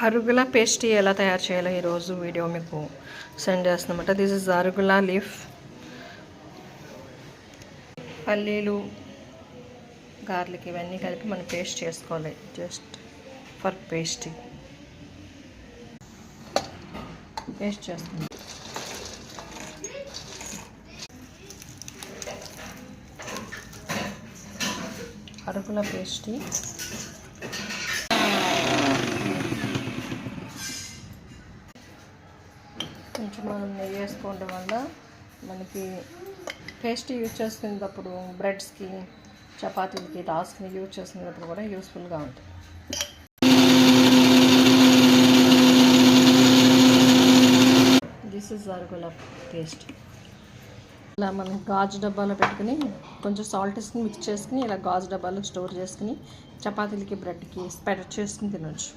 అరుగుల pastry ఎలా తయారు చేయాలో ఈరోజు వీడియో మీకు సెండ్ చేస్తున్నమాట. This is arugula leaf. పల్లీలు, గార్లిక్ ఇవన్నీ కలిపి మనం పేస్ట్ చేసుకోవాలి. జస్ట్ ఫర్ పేస్ట్రీ పేస్ట్ చేస్తుంది. అరుగుల పేస్ట్రీ కొంచెం మనం నెయ్యి వేసుకోవడం వల్ల మనకి పేస్ట్ యూజ్ చేసుకునేటప్పుడు బ్రెడ్స్కి, చపాతీలకి, టాస్క్ని యూజ్ చేసుకునేటప్పుడు కూడా యూస్ఫుల్గా ఉంటుంది. This is arugula paste. ఇలా మనం గాజు డబ్బాలో పెట్టుకుని కొంచెం సాల్ట్ వేసుకుని మిక్స్ చేసుకుని ఇలా గాజు డబ్బాలో స్టోర్ చేసుకుని చపాతీలకి, బ్రెడ్కి స్ప్రెడ్ చేసుకుని తినొచ్చు.